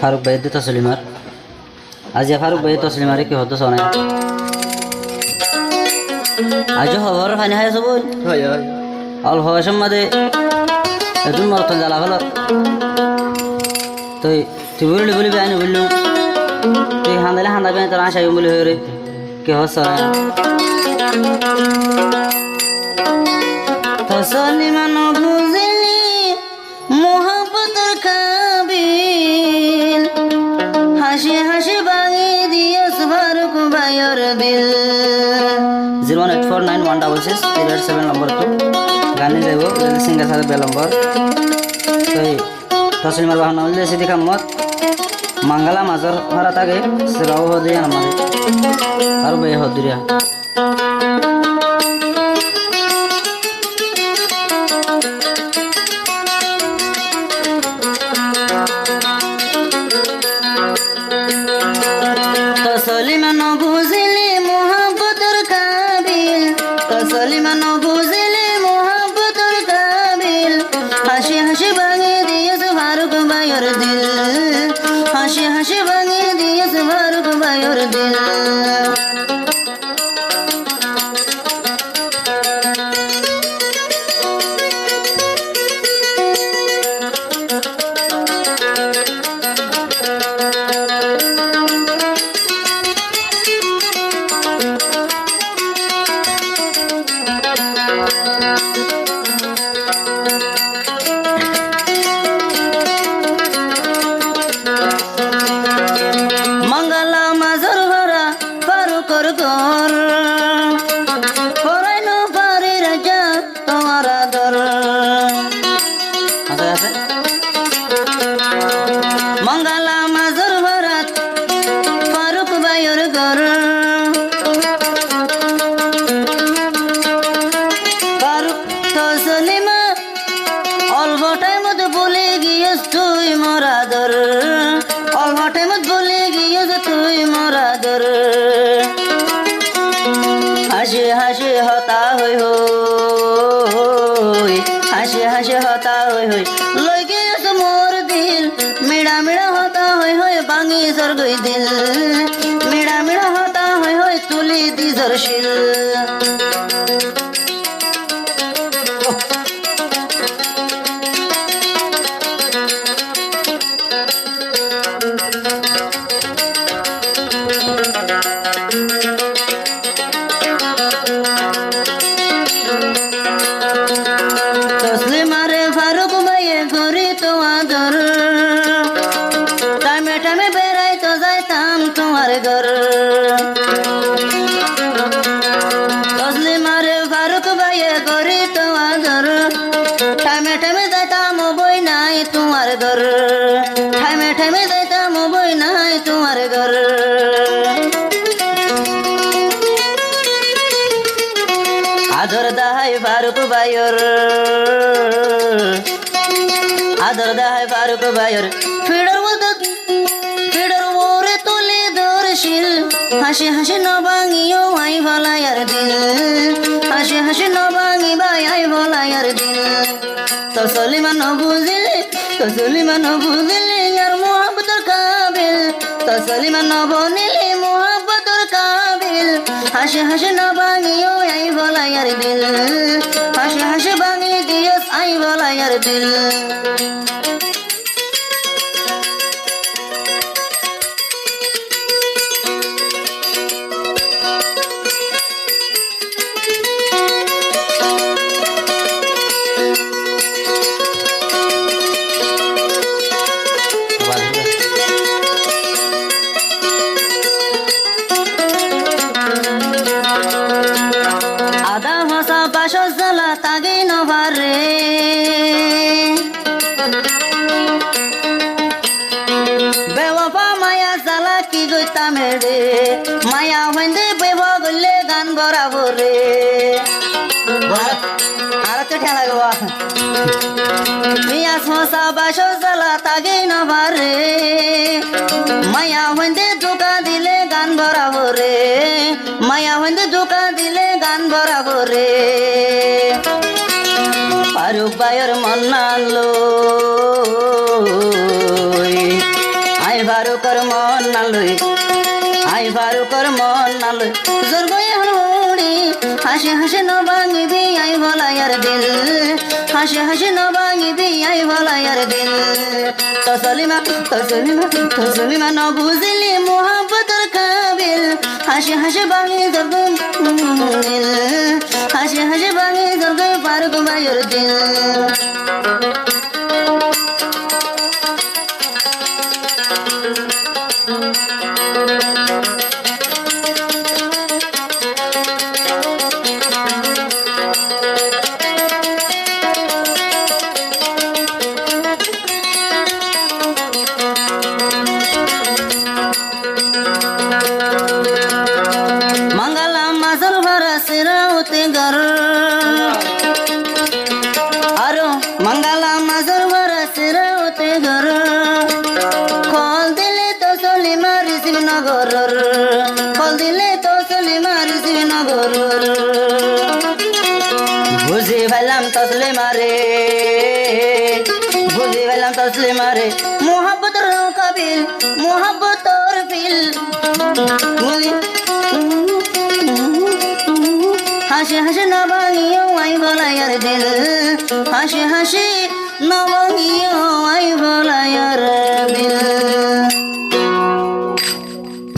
ফারুক ভাই দে তসলিমার আজি ফারুক ভাই তসলিমারে কি হতো শোনা আজ খবর ফানি হাই সব হয় হয় অল হয় সম্মাদে এদুন মরতন জ্বালা হল তুই তুই বলিবি আইনি বললু তুই হান্দালে হান্দাবি তোর আশাই বলি হয়ে রে কি হস তসলিমান বুঝলি মোহাম্মতর কাবিল হাসি হাসি বাঙি দিয়েছ ফারুক ভাইয়ের দিল 0849166 নম্বর তো গানে যাইব সিঙ্গার সাথে বেলম্বর তো তসলিমার বাহন হলে সিদ্ধি কামত মাঙ্গালা মাজর হারা থাকে সেরাও হদিয়া আমাদের আর বে হদিয়া তসলিমান বুঝলি মোহাম্মতর কাবিল তসলিমান বুঝলি মোহাম্মতর কাবিল হাসি হাসি ভাঙে দিয়েছ ফারুক ভাইয়ের দিল হাসি হাসি ভাঙে দিয়েছ ফারুক ভাইয়ের দিল মঙ্গলা মাজর ভরা ফারুকর ঘর পরাইন পারি রাজা তোমার আদর মঙ্গলা মাজর ভরা ফারুক ভাইয়ের ঘর ফারুক তসলিমা অল্প টাইমত বলে গিয়েছ তুই মোর আদর অল্প টাইমত বলে গিয়েছ তুই মোর আদর হাসি হাসি হতা হই হই হাসি হাসি হতা হই হই লই গিয়েছ মোর দিল মিড়া মিড়া হতা হই হই ভাঙি স্বর্গই দিল মিড়া মিড়া হতা হই হই তুলি দিজর শিল তসলিমারে ফারুক ভাইয়ে করি তো আদর টাইমে টাইমে বেড়াই তো যাইতাম তোমার ঘর তসলিমারে ফারুক ভাইয়ে করি তো আদর টাইমে টাইমে যাইতাম বই নাই তোমার ঘর টাইমে টাইমে যাইতাম বই নাই তোমার ঘর আদর দাহাই ফারুক ভাইয়ের আদর দাহাই ফারুক ভাইয়ের ফিডর ওরে তুলে ধরছিল হাসি হাসি নবাঙিও আই ভলাইয়ার দিল হাসি হাসি নবাঙি ভাই আই ভলাইয়ার দিল তসলিমান বুঝিলি আর মোহাম্মতর কাবিল তসলিমান বনিলি মোহাম্মতর কাবিল হাসি হাসি নবাঙিও আই ভলাইয়ার দিল হাসি হাসি ভাঙি দিয়েছ আই ভলাইয়ার দিল আদা ভাষা বাসর জ্বালা তাগে নভারে বেওয়াফা মায়া জ্বালা কি গইতাম রে মায়া হইন্দে বেব গলে গান গড়াবো রে আর তো ঠেলা গো মিয়া ভাষা বাসর জ্বালা তাগে নভারে মায়া হইন্দে ধোকা দিলে গান গড়াবো রে মায়া হইন্দে ধোকা দিলে গান গড়াবো রে ফারুক ভাইয়ের মন নালো আই ফারুকর মন নালই আই ফারুকর মন নালই জোর গয়ে হলুড়ি হাসি হাসি নবাঙ্গিবি আই ভলায়ার দিল হাসি হাসি নবাঙ্গিবি আই ভলায়ার দিল তসলিমা তসলিমা তসলিমা ন বুঝিলি মোহাব্বতর কাবিল হাসি হাসি বাঙি জর্গ দিল হাসি হাসি বাঙি জর্গ ফারুক ভাইয়ের দিল मंगला मजर बरस रोते घर खोल दिले तो सोली मारी शिव नगर खोल दिले तो सोली मारी शिव नगर बुझी फैलाम तसले मारे बुझी फैलाम तसले मारे मोहब्बत रो कबिल मोहब्बत और फिल হাসি হাসি নবাঙ্গিও আই বলায়ার দিল হাসি হাসি নবাঙ্গিও আই বলায়ার